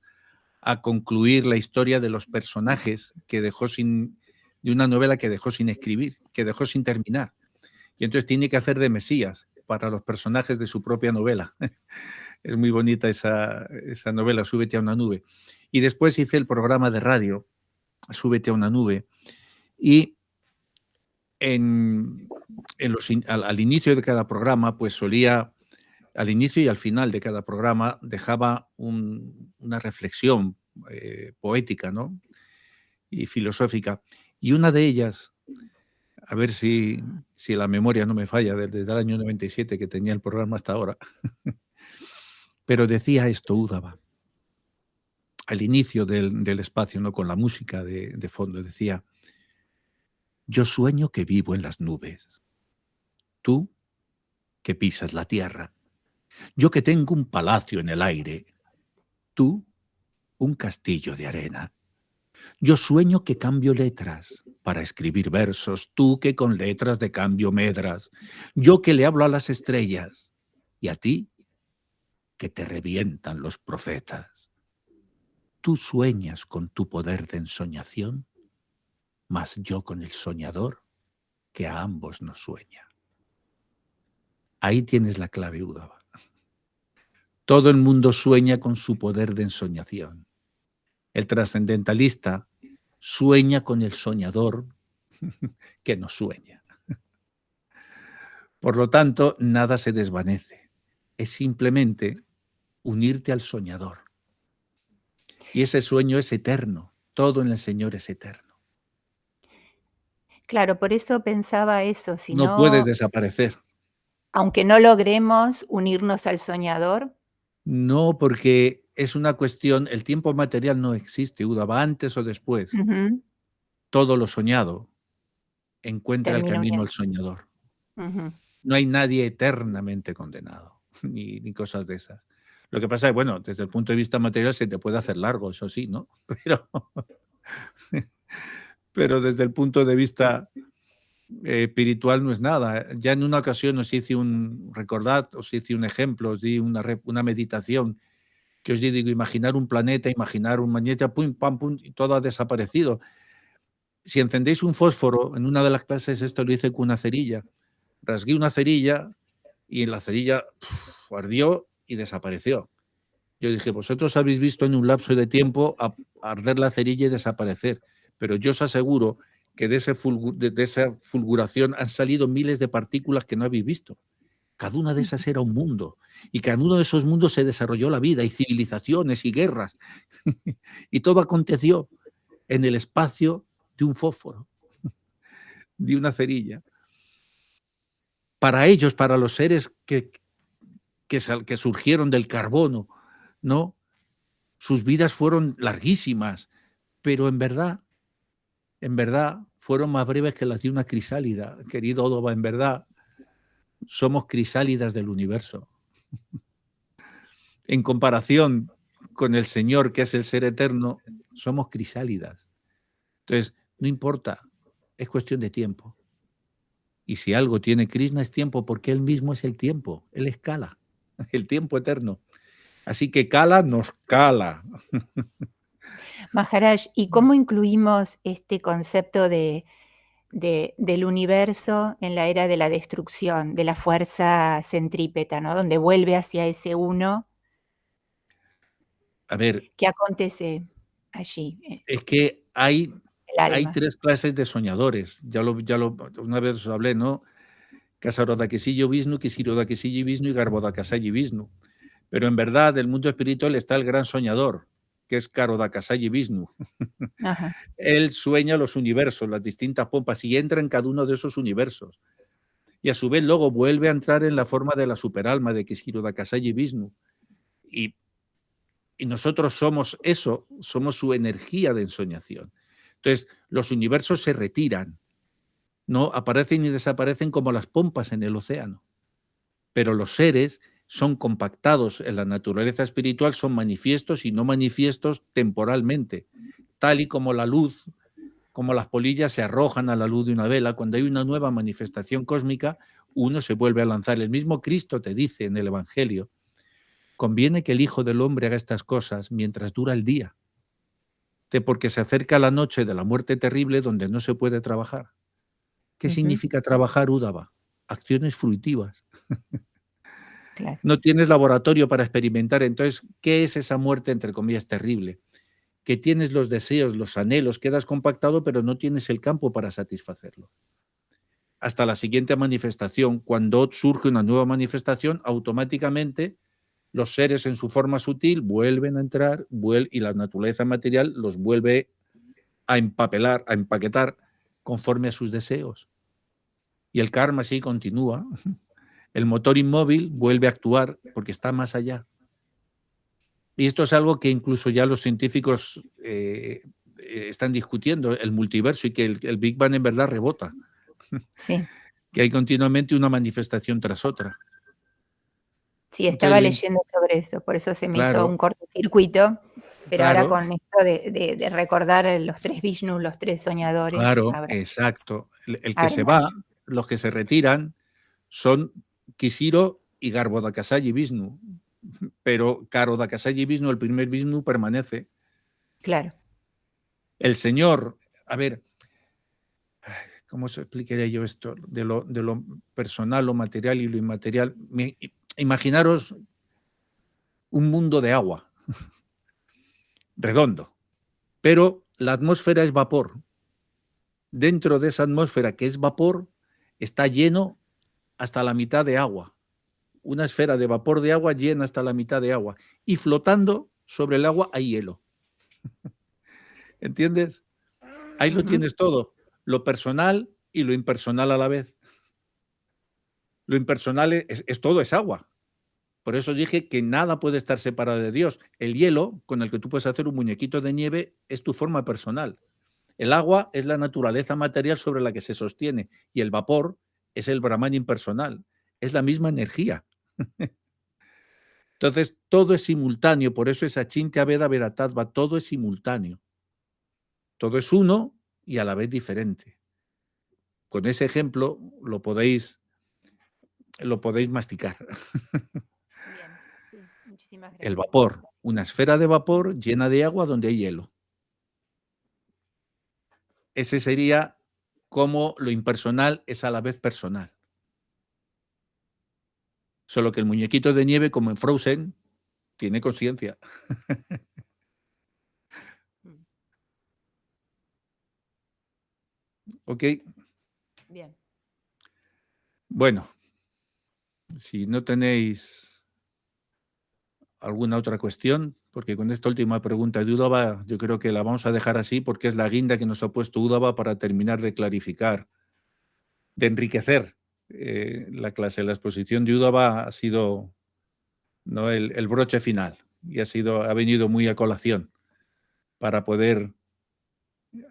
a concluir la historia de los personajes que dejó de una novela que dejó sin escribir, que dejó sin terminar. Y entonces tiene que hacer de Mesías para los personajes de su propia novela. Es muy bonita esa novela, Súbete a una nube. Y después hice el programa de radio, Súbete a una nube, y al inicio de cada programa, pues solía, al inicio y al final de cada programa, dejaba una reflexión poética, ¿no? Y filosófica. Y una de ellas, a ver si la memoria no me falla, desde el año 97 que tenía el programa hasta ahora, pero decía esto, Údava, al inicio del espacio, ¿no? Con la música de fondo, decía, yo sueño que vivo en las nubes, tú que pisas la tierra, yo que tengo un palacio en el aire, tú un castillo de arena. Yo sueño que cambio letras para escribir versos, tú que con letras de cambio medras, yo que le hablo a las estrellas, y a ti que te revientan los profetas. Tú sueñas con tu poder de ensoñación, mas yo con el soñador que a ambos nos sueña. Ahí tienes la clave, Údava. Todo el mundo sueña con su poder de ensoñación. El trascendentalista sueña con el soñador que no sueña. Por lo tanto, nada se desvanece. Es simplemente unirte al soñador. Y ese sueño es eterno. Todo en el Señor es eterno. claro, por eso pensaba eso, si No puedes no, desaparecer. aunque no logremos unirnos al soñador. No, porque es una cuestión, el tiempo material no existe, Údava, antes o después. Ujú, Todo lo soñado encuentra el termino camino bien. al soñador. Ujú. No hay nadie eternamente condenado, ni cosas de esas. Lo que pasa es, bueno, desde el punto de vista material se te puede hacer largo, eso sí, ¿no? Pero desde el punto de vista espiritual no es nada. Ya en una ocasión os hice un ejemplo, os di una meditación que os digo, imaginar un planeta, imaginar un magneta, pum, pam, pum, y todo ha desaparecido. Si encendéis un fósforo, en una de las clases esto lo hice con una cerilla, rasgué una cerilla y en la cerilla ardió y desapareció. Yo dije, vosotros habéis visto en un lapso de tiempo arder la cerilla y desaparecer, pero yo os aseguro que de esa fulguración han salido miles de partículas que no habéis visto. Cada una de esas era un mundo, y cada uno de esos mundos se desarrolló la vida, y civilizaciones y guerras, y todo aconteció en el espacio de un fósforo, de una cerilla. Para ellos, para los seres que surgieron del carbono, ¿no? Sus vidas fueron larguísimas, pero en verdad en verdad, fueron más breves que las de una crisálida. Querido Udava, en verdad, somos crisálidas del universo. En comparación con el Señor, que es el ser eterno, somos crisálidas. Entonces, no importa, es cuestión de tiempo. Y si algo tiene Krishna es tiempo, porque él mismo es el tiempo, él es Kala, el tiempo eterno. Así que Kala nos cala. Maharaj, ¿y cómo incluimos este concepto del universo en la era de la destrucción, de la fuerza centrípeta, ¿no? Donde vuelve hacia ese uno? A ver, ¿Qué acontece allí, es que hay el alma? 3 clases de soñadores. Una vez os hablé, ¿no? Kasarodakesilla Vishnu, Kisirodakesilla Vishnu y Garbhodakasaya Vishnu. Pero en verdad, del mundo espiritual está el gran soñador, que es Karodakasaya Vishnu. Ajá. Él sueña los universos, las distintas pompas, y entra en cada uno de esos universos. Y a su vez luego vuelve a entrar en la forma de la superalma de Kisirodakasaya Vishnu. Y nosotros somos eso, somos su energía de ensoñación. Entonces, los universos se retiran, no aparecen y desaparecen como las pompas en el océano. Pero los seres son compactados en la naturaleza espiritual, son manifiestos y no manifiestos temporalmente, tal y como la luz, como las polillas se arrojan a la luz de una vela. Cuando hay una nueva manifestación cósmica, uno se vuelve a lanzar. El mismo Cristo te dice en el Evangelio: conviene que el Hijo del Hombre haga estas cosas mientras dura el día, porque se acerca la noche de la muerte terrible donde no se puede trabajar. ¿Qué significa trabajar, Udava? Acciones fruitivas. Claro. No tienes laboratorio para experimentar. Entonces, ¿qué es esa muerte, entre comillas, terrible? Que tienes los deseos, los anhelos, quedas compactado, pero no tienes el campo para satisfacerlo. Hasta la siguiente manifestación. Cuando surge una nueva manifestación, automáticamente los seres en su forma sutil vuelven a entrar y la naturaleza material los vuelve a empapelar, a empaquetar conforme a sus deseos. Y el karma así continúa. El motor inmóvil vuelve a actuar porque está más allá. Y esto es algo que incluso ya los científicos están discutiendo, el multiverso, y que el Big Bang en verdad rebota. Sí. Que hay continuamente una manifestación tras otra. Sí, estaba Entonces, leyendo sobre eso, por eso se me hizo un claro, cortocircuito, pero ahora claro, con esto de recordar los 3 Vishnus, los 3 soñadores, claro, exacto. El que abre se más. va, los que se retiran, son Kisiro y Garbhodakasaya Vishnu. Pero Karodakasaya Vishnu, el primer Vishnu, permanece. Claro. El Señor, a ver, ¿cómo se explicaría yo esto? De lo personal, lo material y lo inmaterial. Imaginaros un mundo de agua, redondo, pero la atmósfera es vapor. Dentro de esa atmósfera que es vapor, está lleno hasta la mitad de agua. Una esfera de vapor de agua llena hasta la mitad de agua. Y flotando sobre el agua hay hielo. ¿Entiendes? Ahí lo tienes todo, lo personal y lo impersonal a la vez. Lo impersonal es todo, es agua. Por eso dije que nada puede estar separado de Dios. El hielo, con el que tú puedes hacer un muñequito de nieve, es tu forma personal. El agua es la naturaleza material sobre la que se sostiene, y el vapor es el Brahman impersonal. Es la misma energía. Entonces, todo es simultáneo, por eso es Achintya Veda Vedatattva, todo es simultáneo. Todo es uno y a la vez diferente. Con ese ejemplo lo podéis masticar. Bien, sí, muchísimas El gracias. vapor, una esfera de vapor llena de agua donde hay hielo. Ese sería cómo lo impersonal es a la vez personal. Solo que el muñequito de nieve, como en Frozen, tiene conciencia. ¿Ok? Bien. Bueno, si no tenéis alguna otra cuestión, porque con esta última pregunta de Udava, yo creo que la vamos a dejar así porque es la guinda que nos ha puesto Udava para terminar de clarificar, de enriquecer la clase. La exposición de Udava ha sido, ¿no?, el broche final y ha venido muy a colación para poder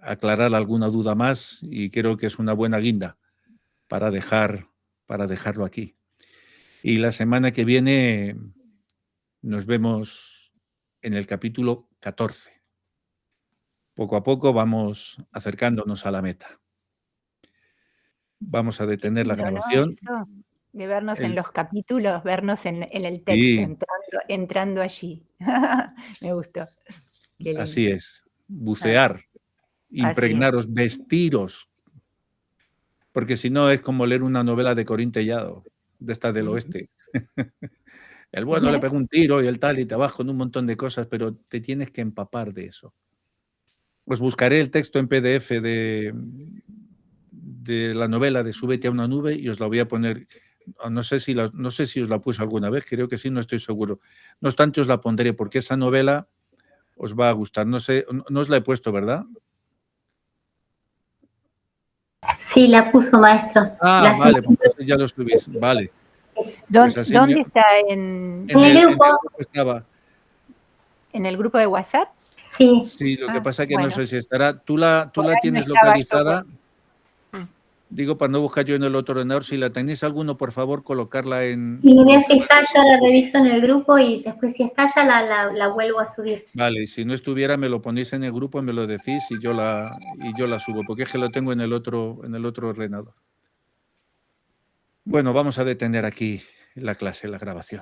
aclarar alguna duda más y creo que es una buena guinda para dejarlo aquí. Y la semana que viene nos vemos en el capítulo 14. Poco a poco vamos acercándonos a la meta. Vamos a Qué detener la lindo, ¿no? grabación. Eso de vernos en El los capítulos, vernos en el texto, Sí, entrando allí. Me gustó. Qué lindo. así es. Ah, Bucear, así es. impregnaros, vestiros, porque si no es como leer una novela de Corín Tellado, de esta del Ujú. oeste. El bueno le pegó un tiro y el tal y te vas con un montón de cosas, pero te tienes que empapar de eso. Pues buscaré el texto en PDF de la novela de Súbete a una nube y os la voy a poner. No sé si os la puse alguna vez, creo que sí, no estoy seguro. No obstante, os la pondré porque esa novela os va a gustar. No sé, no os la he puesto, ¿verdad? Sí, la puso, maestro. Ah, vale, pues entonces ya lo subís. Vale. Pues así ¿Dónde está? ¿En En el grupo. estaba. en el grupo de WhatsApp? Sí. Sí, lo que pasa es que no Bueno. sé si estará. ¿Tú la Por ahí no tienes estaba yo localizada? con- Digo, para no buscar yo en el otro ordenador, si la tenéis alguno, por favor, colocarla en... Y me voy a fijar, yo la reviso en el grupo y después si está ya la vuelvo a subir. Vale, y si no estuviera, me lo ponéis en el grupo, me lo decís y yo la subo, porque es que lo tengo en el otro ordenador. Bueno, vamos a detener aquí la clase, la grabación.